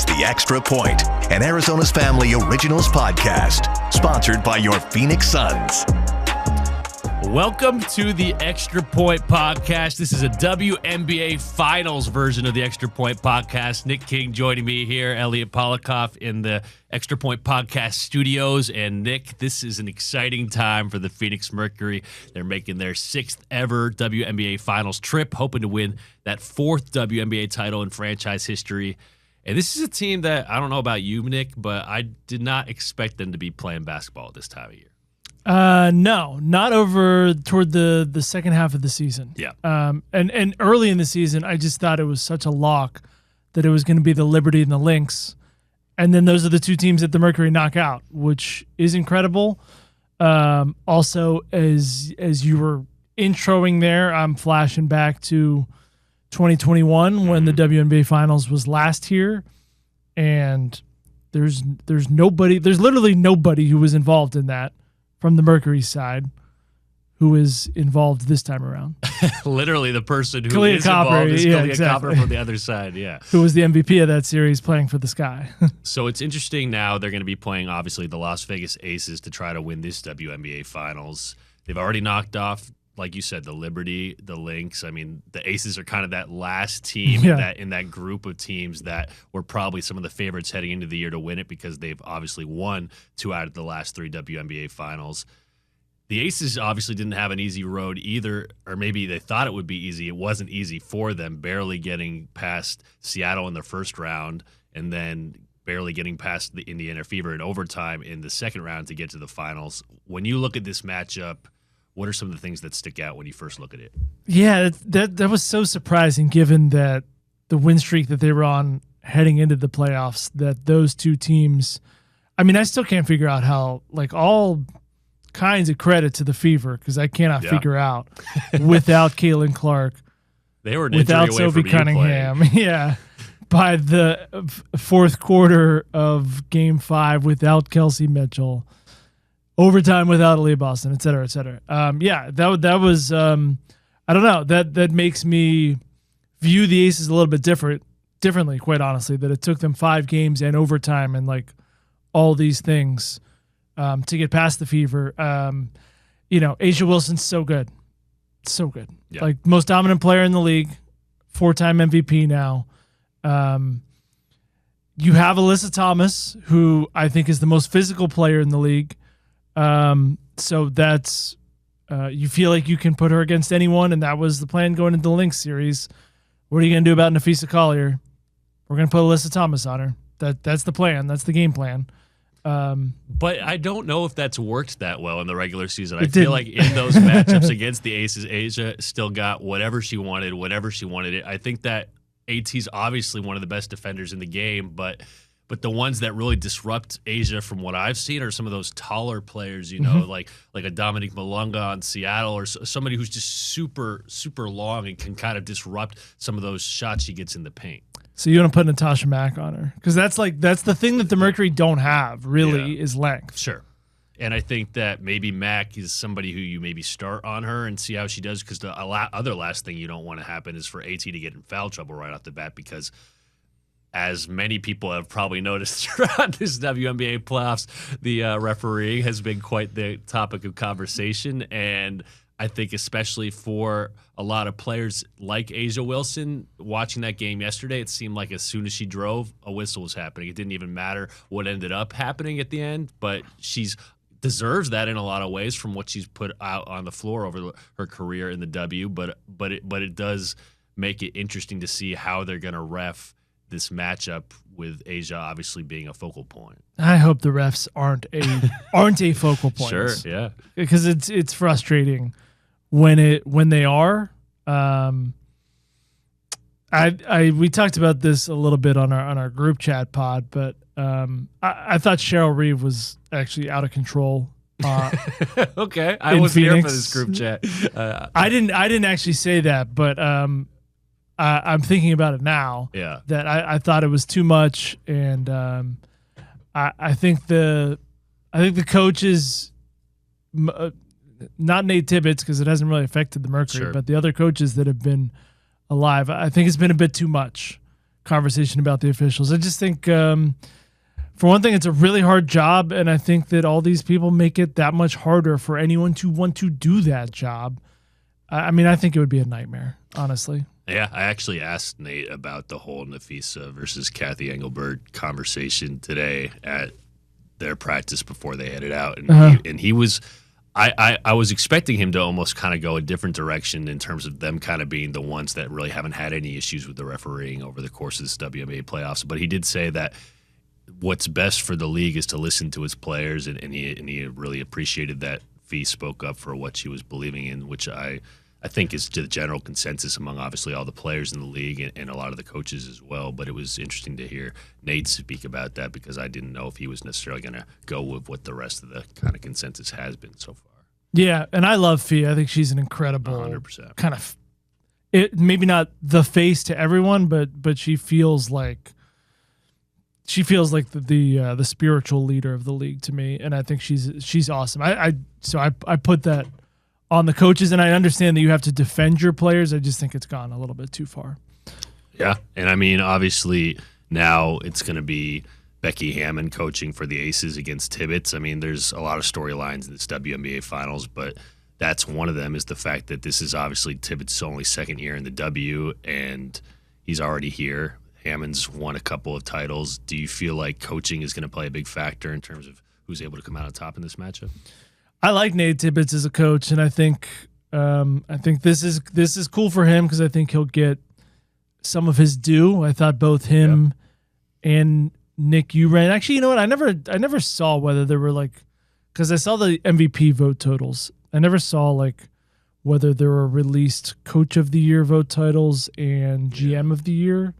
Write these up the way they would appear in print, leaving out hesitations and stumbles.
is The Extra Point, an Arizona's Family Originals podcast, sponsored by your Phoenix Suns. Welcome to the Extra Point Podcast. This is a WNBA Finals version of the Extra Point Podcast. Nick King joining me here, Elliott Polakoff in the Extra Point Podcast studios. And Nick, this is an exciting time for the Phoenix Mercury. They're making their 6th ever WNBA Finals trip, hoping to win that 4th WNBA title in franchise history. And this is a team that, I don't know about you, Nick, but I did not expect them to be playing basketball at this time of year. No, not over toward the second half of the season. Yeah. And early in the season, I just thought it was such a lock that it was going to be the Liberty and the Lynx. And then those are the two teams that the Mercury knock out, which is incredible. Also, as you were introing there, I'm flashing back to 2021 when the WNBA Finals was last here. And there's literally nobody who was involved in that from the Mercury side who is involved this time around. Literally the person who Kalia is Copper, involved is yeah, Kalia exactly. Copper from the other side, yeah. Who was the MVP of that series playing for the Sky. So it's interesting now they're going to be playing, obviously, the Las Vegas Aces to try to win this WNBA Finals. They've already knocked off, like you said, the Liberty, the Lynx. I mean, the Aces are kind of that last team in that group of teams that were probably some of the favorites heading into the year to win it because they've obviously won 2 out of the last 3 WNBA Finals. The Aces obviously didn't have an easy road either, or maybe they thought it would be easy. It wasn't easy for them, barely getting past Seattle in the first round and then barely getting past the Indiana Fever in overtime in the second round to get to the finals. When you look at this matchup, what are some of the things that stick out when you first look at it? Yeah, that was so surprising given that the win streak that they were on heading into the playoffs, that those two teams, I mean, I still can't figure out how, like, all kinds of credit to the Fever because I cannot figure out without Caitlin Clark, they were without Sophie Cunningham, by the fourth quarter of Game 5 without Kelsey Mitchell, overtime without Aaliyah Boston, et cetera, et cetera. That was I don't know, that makes me view the Aces a little bit differently, quite honestly, that it took them 5 games and overtime and like all these things to get past the Fever. A'ja Wilson's so good. Yeah. Like most dominant player in the league, 4-time MVP now. You have Alyssa Thomas, who I think is the most physical player in the league. So that's you feel like you can put her against anyone, and that was the plan going into the Lynx series. What are you going to do about Nafisa Collier? We're going to put Alyssa Thomas on her. That's the plan. That's the game plan. But I don't know if that's worked that well in the regular season. I feel like in those matchups against the Aces, A'ja still got whatever she wanted, it. I think that AT's obviously one of the best defenders in the game, but the ones that really disrupt A'ja from what I've seen are some of those taller players, like a Dominique Malunga on Seattle or somebody who's just super, super long and can kind of disrupt some of those shots she gets in the paint. So you want to put Natasha Mack on her because that's the thing that the Mercury don't have really is length. Sure. And I think that maybe Mack is somebody who you maybe start on her and see how she does because the other last thing you don't want to happen is for AT to get in foul trouble right off the bat because as many people have probably noticed throughout this WNBA playoffs, the refereeing has been quite the topic of conversation. And I think especially for a lot of players like A'ja Wilson, watching that game yesterday, it seemed like as soon as she drove, a whistle was happening. It didn't even matter what ended up happening at the end, but she's deserves that in a lot of ways from what she's put out on the floor over her career in the W. But it does make it interesting to see how they're going to ref this matchup with A'ja obviously being a focal point. I hope the refs aren't a focal point. Sure, yeah, because it's frustrating when they are. We talked about this a little bit on our group chat pod, but I thought Cheryl Reeve was actually out of control. Okay, I wasn't here for this group chat. I didn't actually say that, but I'm thinking about it now. Yeah, that I thought it was too much, and I think the coaches, not Nate Tibbetts because it hasn't really affected the Mercury, but the other coaches that have been alive, I think it's been a bit too much conversation about the officials. I just think, for one thing, it's a really hard job, and I think that all these people make it that much harder for anyone to want to do that job. I mean, I think it would be a nightmare, honestly. Yeah, I actually asked Nate about the whole Nafisa versus Kathy Engelbert conversation today at their practice before they headed out, and he was. I was expecting him to almost kind of go a different direction in terms of them kind of being the ones that really haven't had any issues with the refereeing over the course of this WNBA playoffs. But he did say that what's best for the league is to listen to its players, and he really appreciated that Fee spoke up for what she was believing in, which I think is the general consensus among obviously all the players in the league and a lot of the coaches as well. But it was interesting to hear Nate speak about that because I didn't know if he was necessarily going to go with what the rest of the kind of consensus has been so far. Yeah, and I love Fee. I think she's an incredible 100%. kind of maybe not the face to everyone, but she feels like the spiritual leader of the league to me, and I think she's awesome. So I put that on the coaches, and I understand that you have to defend your players. I just think it's gone a little bit too far. Yeah, and I mean, obviously now it's going to be Becky Hammond coaching for the Aces against Tibbetts. I mean, there's a lot of storylines in this WNBA Finals, but that's one of them is the fact that this is obviously Tibbetts' only second year in the W, and he's already here. Hammond's won a couple of titles. Do you feel like coaching is going to play a big factor in terms of who's able to come out on top in this matchup? I like Nate Tibbetts as a coach, and I think this is cool for him because I think he'll get some of his due. I thought both him and Nick Uran. Actually, you know what? I never saw whether there were because I saw the MVP vote totals. I never saw whether there were released Coach of the Year vote totals and GM of the Year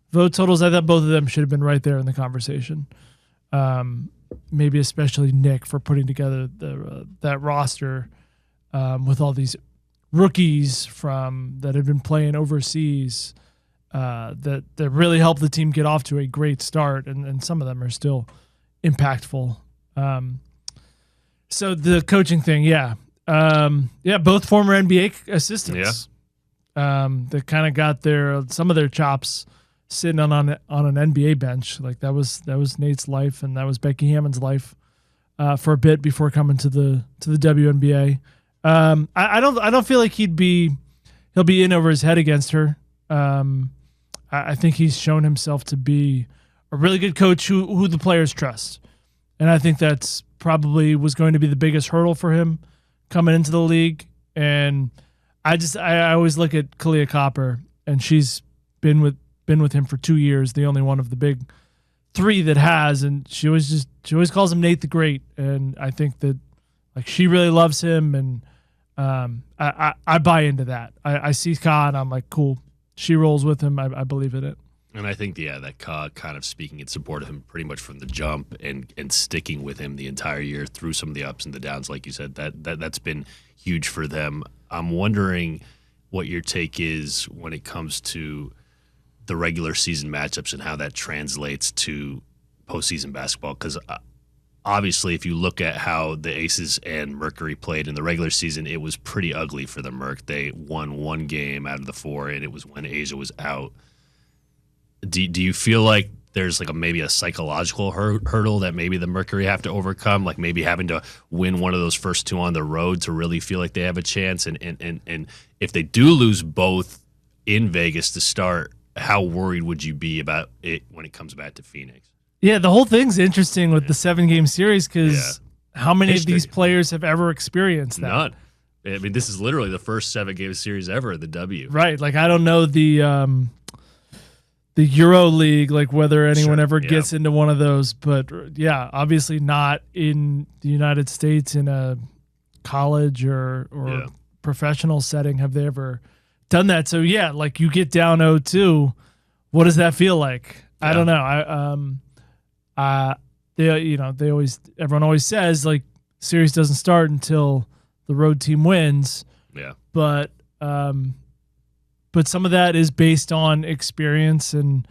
vote totals. I thought both of them should have been right there in the conversation. Maybe especially Nick for putting together that roster with all these rookies that have been playing overseas that really helped the team get off to a great start, and some of them are still impactful. So the coaching thing, both former NBA assistants. They kind of got some of their chops sitting on an NBA bench. That was Nate's life, and that was Becky Hammond's life for a bit before coming to the WNBA. I don't feel like he'll be in over his head against her. I think he's shown himself to be a really good coach who the players trust, and I think that's probably was going to be the biggest hurdle for him coming into the league. And I always look at Kalia Copper, and she's been with him for 2 years, the only one of the big three that has, and she always calls him Nate the Great, and I think that she really loves him, and I buy into that. I see Ka, and I'm like, cool, she rolls with him. I believe in it. And I think that Ka kind of speaking in support of him pretty much from the jump and sticking with him the entire year through some of the ups and the downs, like you said, that's been huge for them. I'm wondering what your take is when it comes to the regular season matchups and how that translates to postseason basketball. Because obviously, if you look at how the Aces and Mercury played in the regular season, it was pretty ugly for the Merc. They won one game out of the four, and it was when Asia was out. Do you feel like there's maybe a psychological hurdle that maybe the Mercury have to overcome, maybe having to win one of those first two on the road to really feel like they have a chance? And if they do lose both in Vegas to start, how worried would you be about it when it comes back to Phoenix? Yeah, the whole thing's interesting with the 7-game series because how many of these players have ever experienced that? None. I mean, this is literally the first 7-game series ever at the W. Right. I don't know the Euro League, whether anyone ever gets into one of those, but obviously not in the United States in a college or professional setting have they ever done that. So you get down 0-2, what does that feel like? I don't know. Everyone always says series doesn't start until the road team wins. Yeah. But some of that is based on experience and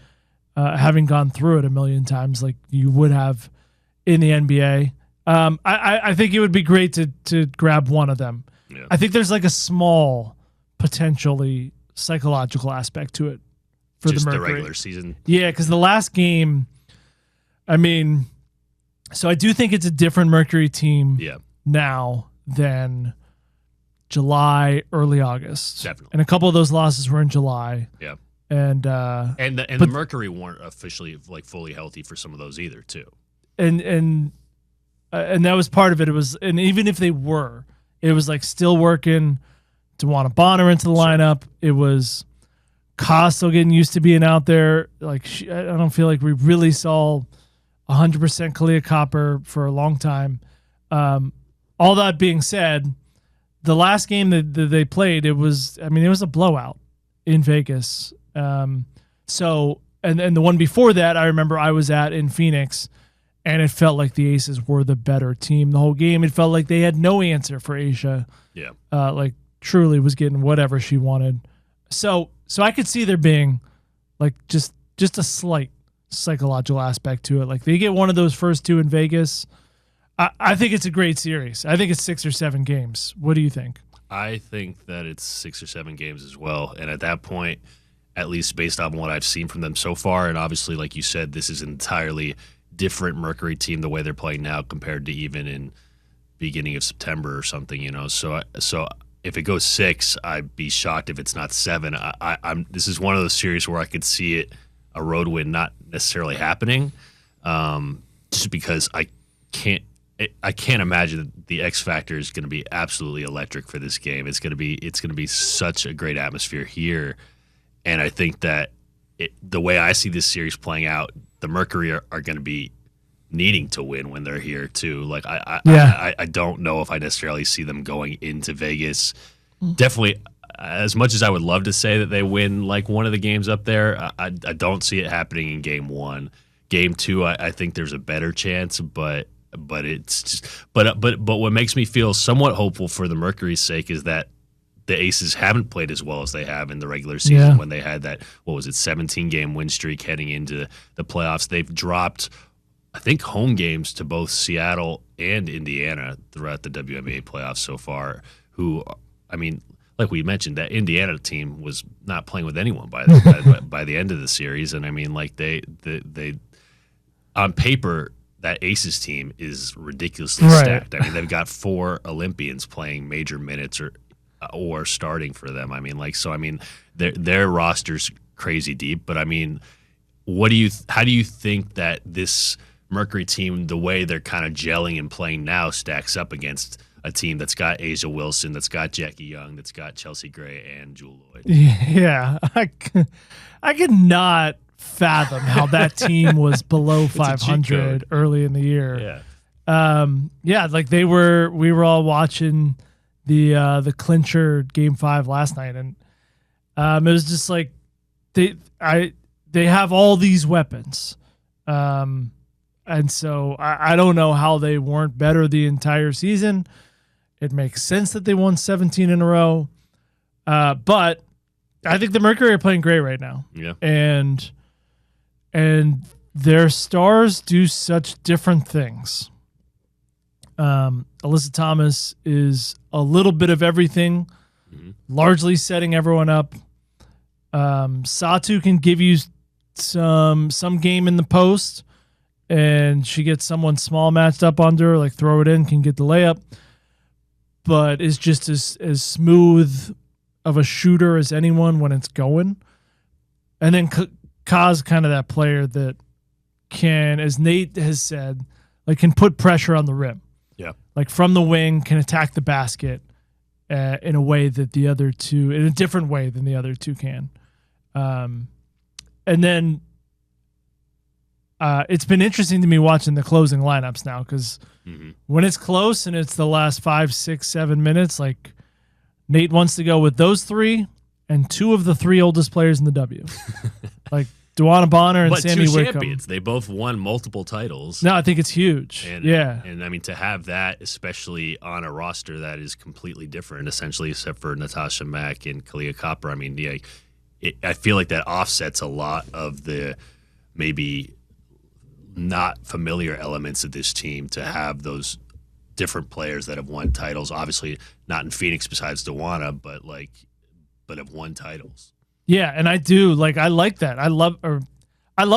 having gone through it a million times like you would have in the NBA. I think it would be great to grab one of them. Yeah. I think there's a small potentially psychological aspect to it for just the Mercury. The regular season. Yeah, because the last game, I mean, so I do think it's a different Mercury team now than July, early August. Definitely. And a couple of those losses were in July. Yeah. And the Mercury weren't officially like fully healthy for some of those either, too. And that was part of it. It was, and even if they were, it was like still working. DeWanna Bonner into the lineup. It was Ka still getting used to being out there. Like I don't feel like we really saw 100% Kalia Copper for a long time. All that being said, the last game that they played, it was a blowout in Vegas. So the one before that, I remember I was at in Phoenix, and it felt like the Aces were the better team the whole game. It felt like they had no answer for Asia. Yeah. Like Truly was getting whatever she wanted. So I could see there being like just a slight psychological aspect to it. Like they get one of those first two in Vegas. I think it's a great series. I think it's 6 or 7 games. What do you think? I think that it's 6 or 7 games as well. And at that point, at least based on what I've seen from them so far, and obviously, like you said, this is an entirely different Mercury team the way they're playing now compared to even in beginning of September or something, you know. So if it goes 6, I'd be shocked if it's not 7. This is one of those series where I could see it, a road win, not necessarily happening, just because I can't imagine the X factor is going to be absolutely electric for this game. It's going to be such a great atmosphere here, and I think that the way I see this series playing out, the Mercury are going to be needing to win when they're here too. Like I don't know if I necessarily see them going into Vegas. Definitely, as much as I would love to say that they win like one of the games up there, I don't see it happening in game 1. Game 2, I think there's a better chance, but it's just but what makes me feel somewhat hopeful for the Mercury's sake is that the Aces haven't played as well as they have in the regular season when they had that 17-game win streak heading into the playoffs. They've dropped, I think, home games to both Seattle and Indiana throughout the WNBA playoffs so far. Who, I mean, like we mentioned, that Indiana team was not playing with anyone by the end of the series, and I mean, like they on paper, that Aces team is ridiculously stacked. I mean, they've got 4 Olympians playing major minutes or starting for them. I mean, like, so I mean, their roster's crazy deep. But I mean, how do you think that this Mercury team, the way they're kind of gelling and playing now, stacks up against a team that's got Asia Wilson, that's got Jackie Young, that's got Chelsea Gray and Jewel Lloyd? Yeah, I could not fathom how that team was below 500 early in the year. Yeah. Like we were all watching the clincher game 5 last night, and it was just like they have all these weapons, and so I don't know how they weren't better the entire season. It makes sense that they won 17 in a row, but I think the Mercury are playing great right now. Yeah, and their stars do such different things. Alyssa Thomas is a little bit of everything, largely setting everyone up. Satu can give you some game in the post, and she gets someone small matched up under her, like throw it in, can get the layup, but is just as smooth of a shooter as anyone when it's going. And then Ka's kind of that player that can, as Nate has said, like can put pressure on the rim. Yeah. Like from the wing, can attack the basket in a way that the other two, in a different way than the other two can. And then it's been interesting to me watching the closing lineups now, because when it's close and it's the last 5, 6, 7 minutes, like Nate wants to go with those 3 and 2 of the 3 oldest players in the W. Like DeWanna Bonner and Sammy Wickham. Champions. They both won multiple titles. No, I think it's huge. And I mean, to have that, especially on a roster that is completely different, essentially, except for Natasha Mack and Kalia Copper. I mean, yeah, I feel like that offsets a lot of the maybe not familiar elements of this team to have those different players that have won titles. Obviously, not in Phoenix besides DeWanna, but have won titles. Yeah, and I do I like that. I love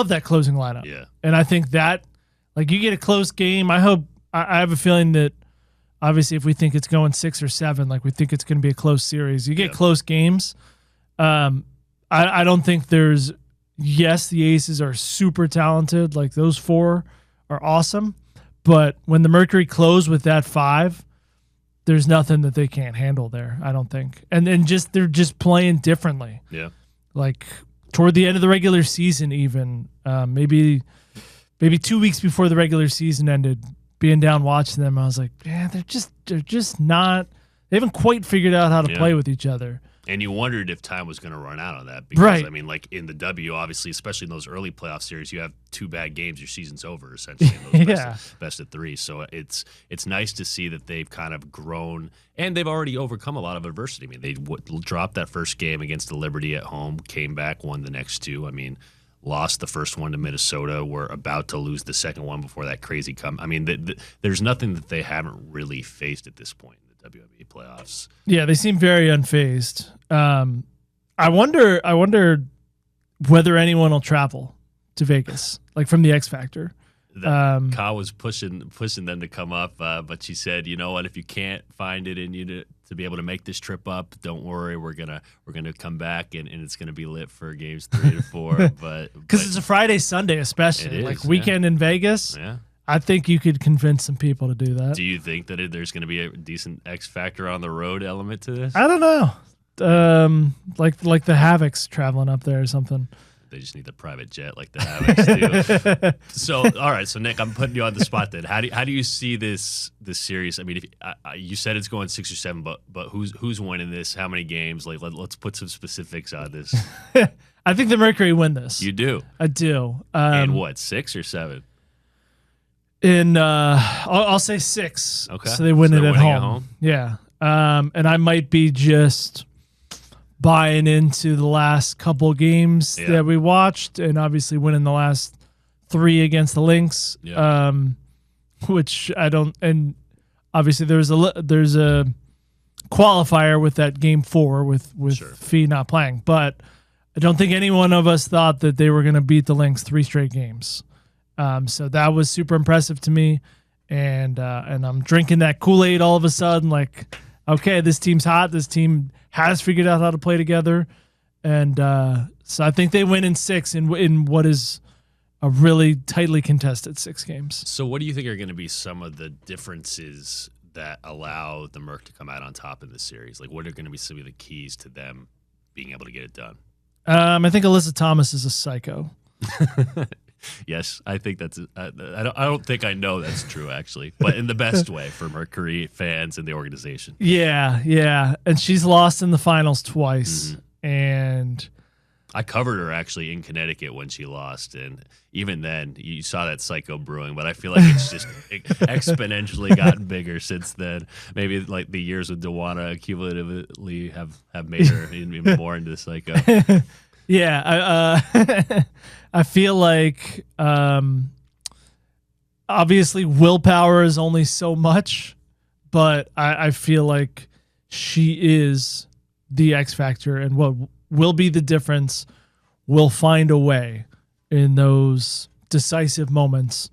that closing lineup. Yeah. And I think that you get a close game. I have a feeling that obviously if we think it's going 6 or 7, we think it's going to be a close series. You get close games. I don't think there's the Aces are super talented. Those 4 are awesome, but when the Mercury close with that 5, there's nothing that they can't handle there, I don't think. And then they're just playing differently. Yeah. Toward the end of the regular season, even maybe 2 weeks before the regular season ended, being down watching them, I was like, man, they're just not. They haven't quite figured out how to play with each other. And you wondered if time was going to run out on that. Because, I mean, in the W, obviously, especially in those early playoff series, you have 2 bad games, your season's over, essentially, in those best of 3. So it's nice to see that they've kind of grown, and they've already overcome a lot of adversity. I mean, they dropped that first game against the Liberty at home, came back, won the next 2. I mean, lost the first one to Minnesota. We're about to lose the second one before that crazy come. I mean, there's nothing that they haven't really faced at this point. WNBA playoffs. Yeah, they seem very unfazed. I wonder whether anyone will travel to Vegas, from the X Factor. Ka was pushing them to come up, but she said, "You know what? If you can't find it in you to be able to make this trip up, don't worry. We're gonna come back and it's gonna be lit for games 3 to 4." But because it's a Friday, Sunday, especially weekend in Vegas. Yeah. I think you could convince some people to do that. Do you think that there's going to be a decent X Factor on the road element to this? I don't know. Like the Havocs traveling up there or something. They just need the private jet like the Havocs do. So, all right. So, Nick, I'm putting you on the spot then. How do you see this series? I mean, you said it's going 6 or 7, but who's winning this? How many games? Let's put some specifics on this. I think the Mercury win this. You do? I do. And what, 6 or 7? I'll say 6. Okay. So they win it at home. Yeah. And I might be just buying into the last couple games that we watched, and obviously winning the last 3 against the Lynx. Yeah. Which I don't. And obviously there's a qualifier with that game 4 with Fee not playing, but I don't think any one of us thought that they were going to beat the Lynx 3 straight games. So that was super impressive to me, and I'm drinking that Kool-Aid all of a sudden. Okay, this team's hot. This team has figured out how to play together, and so I think they win in 6 in what is a really tightly contested 6 games. So, what do you think are going to be some of the differences that allow the Merc to come out on top in this series? What are going to be some of the keys to them being able to get it done? I think Alyssa Thomas is a psycho. Yes, I think that's. I don't think I know that's true actually, but in the best way for Mercury fans and the organization. Yeah, and she's lost in the finals twice, and I covered her actually in Connecticut when she lost, and even then you saw that psycho brewing. But I feel like it's just exponentially gotten bigger since then. Maybe the years with Dewana cumulatively have made her even more into the psycho. Yeah, I feel like obviously willpower is only so much, but I feel like she is the X factor, and what will be the difference will find a way in those decisive moments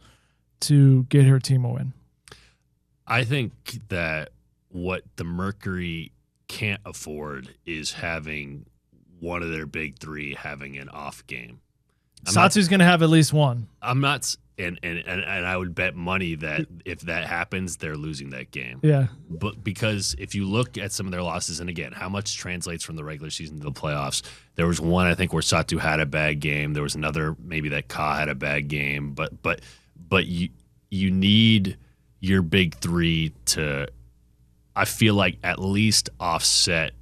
to get her team a win. I think that what the Mercury can't afford is having one of their big 3 having an off game. Satsu's going to have at least one. I'm not, and I would bet money that if that happens, they're losing that game. Yeah. But because if you look at some of their losses, and again, how much translates from the regular season to the playoffs, there was one, I think, where Satu had a bad game. There was another, maybe that Ka had a bad game. But you need your big 3 to, I feel like, at least offset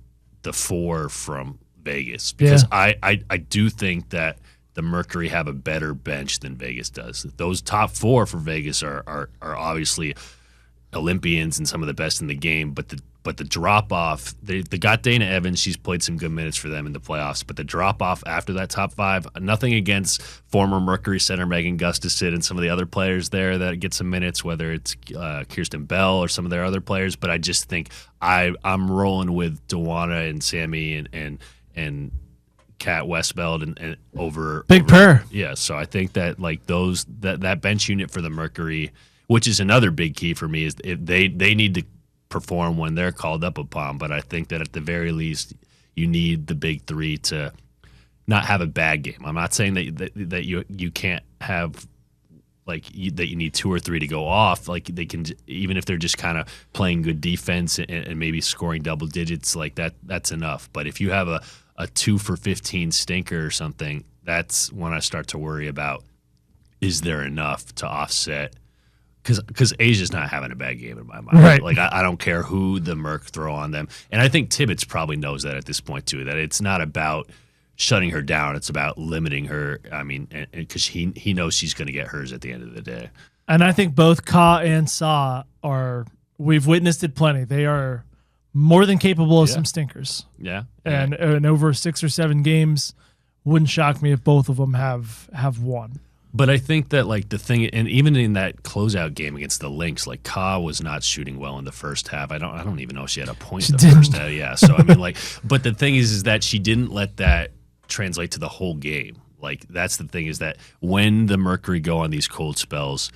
the 4 from Vegas, because I do think that the Mercury have a better bench than Vegas does. Those top 4 for Vegas are obviously Olympians and some of the best in the game, but the drop off, they got Dana Evans. She's played some good minutes for them in the playoffs, but the drop off after that top 5, nothing against former Mercury center Megan Gustafson and some of the other players there that get some minutes, whether it's Kirsten Bell or some of their other players, but I just think I'm rolling with Dewana and Sammy and Cat Westbeld and over Big over, pair. Yeah, so I think that like that bench unit for the Mercury, which is another big key for me, is they need to perform when they're called up upon. But I think that at the very least, you need the big three to not have a bad game. I'm not saying that you can't have that you need 2 or 3 to go off. Like they can, even if they're just kind of playing good defense and maybe scoring double digits, like that's enough. But if you have a 2 for 15 stinker or something, that's when I start to worry about, is there enough to offset? Because Asia's not having a bad game in my mind. Right. Like I don't care who the Merc throw on them, and I think Tibbetts probably knows that at this point too. That it's not about shutting her down; it's about limiting her. I mean, because he knows she's going to get hers at the end of the day. And I think both Ka and Sa we've witnessed it plenty. They are more than capable of some stinkers. Yeah. And over 6 or 7 games, wouldn't shock me if both of them have won. But I think that like the thing, and even in that closeout game against the Lynx, like Ka was not shooting well in the first half. I don't even know if she had a point in the first half. Yeah. So I mean, but the thing is that she didn't let that translate to the whole game. Like that's the thing, is that when the Mercury go on these cold spells,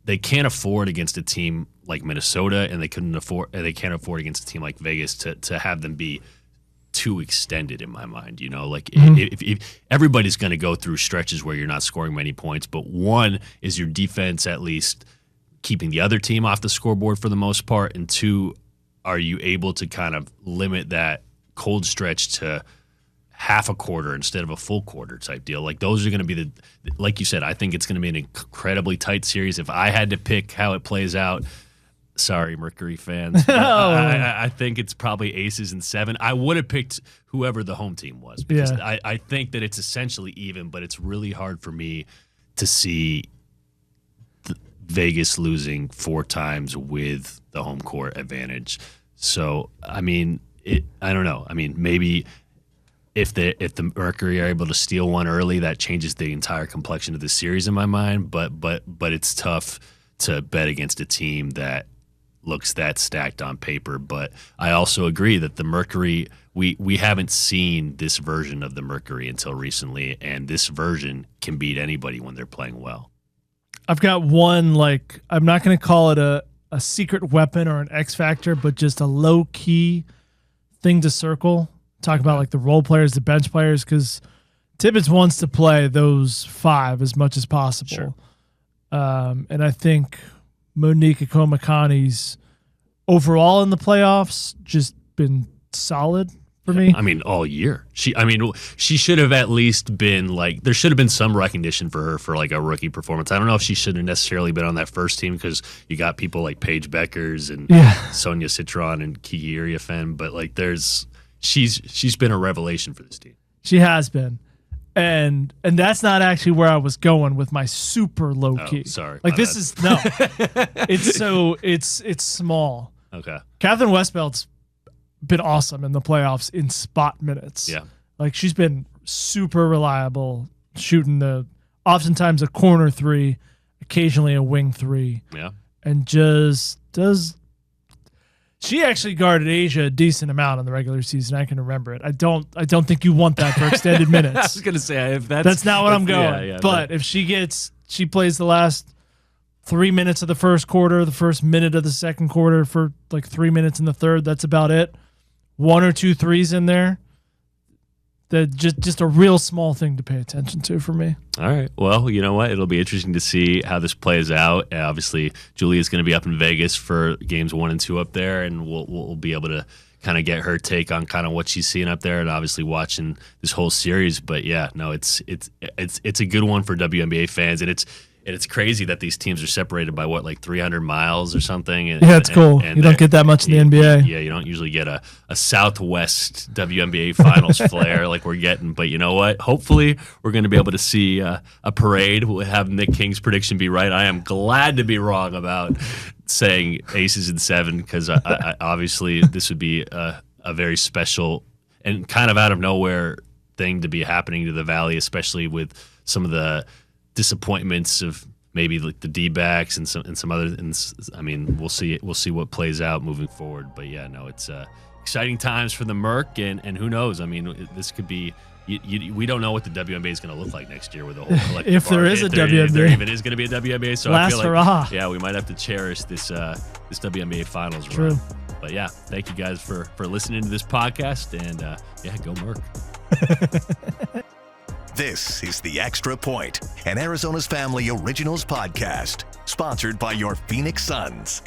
they can't afford against a team like Minnesota, and they can't afford against a team like Vegas to have them be too extended in my mind. Like if everybody's going to go through stretches where you're not scoring many points, but one is your defense at least keeping the other team off the scoreboard for the most part, and 2, are you able to kind of limit that cold stretch to half a quarter instead of a full quarter type deal? Like those are going to be like you said, I think it's going to be an incredibly tight series. If I had to pick how it plays out, sorry, Mercury fans, I think it's probably aces in 7. I would have picked whoever the home team was, because I think that it's essentially even, but it's really hard for me to see Vegas losing 4 times with the home court advantage. So, I mean, I don't know. I mean, maybe if the Mercury are able to steal one early, that changes the entire complexion of the series in my mind. But it's tough to bet against a team that looks that stacked on paper. But I also agree that the Mercury, we haven't seen this version of the Mercury until recently, and this version can beat anybody when they're playing well. I've got one, I'm not going to call it a secret weapon or an X factor, but just a low key thing to circle. Talk about the role players, the bench players, because Tibbetts wants to play those 5 as much as possible. Sure. And I think Monique Akomakani's overall in the playoffs just been solid for me. I mean, all year. She should have at least been there should have been some recognition for her for a rookie performance. I don't know if she should have necessarily been on that first team, because you got people like Paige Beckers and Sonia Citron and Kiki Iriafen, but she's been a revelation for this team. She has been. And that's not actually where I was going with my super low key. Sorry. This is it's small. Okay. Catherine Westbeld's been awesome in the playoffs in spot minutes. Yeah. She's been super reliable, shooting oftentimes a corner 3, occasionally a wing 3. Yeah. And just does. She actually guarded Asia a decent amount in the regular season. I can remember it. I don't think you want that for extended minutes. I was gonna say, if that's not what I'm going. But if she plays the last 3 minutes of the first quarter, the first minute of the second quarter, for 3 minutes in the third, that's about it. 1 or 2 threes in there. That just a real small thing to pay attention to for me. All right. Well, you know what? It'll be interesting to see how this plays out. Obviously, Julia's going to be up in Vegas for games 1 and 2 up there, and we'll be able to kind of get her take on kind of what she's seeing up there, and obviously watching this whole series. But yeah, no, it's a good one for WNBA fans, and it's crazy that these teams are separated by 300 miles or something. It's cool. You don't get that much in the NBA. Yeah, you don't usually get a Southwest WNBA Finals flair like we're getting. But you know what? Hopefully, we're going to be able to see a parade. We'll have Nick King's prediction be right. I am glad to be wrong about saying aces in 7, because I obviously this would be a very special and kind of out of nowhere thing to be happening to the Valley, especially with some of the disappointments of maybe the D-backs and some other. I mean, we'll see what plays out moving forward. But yeah, no, it's exciting times for the Merc, and who knows? I mean, this could be we don't know what the WNBA is going to look like next year with the whole collective if there is a WNBA. If there even is going to be a WNBA. So Last I feel hurrah. like, yeah, we might have to cherish this WNBA finals True. run. But yeah, thank you guys for listening to this podcast, and yeah, go Merc. This is The Extra Point, an Arizona's Family Originals podcast, sponsored by your Phoenix Suns.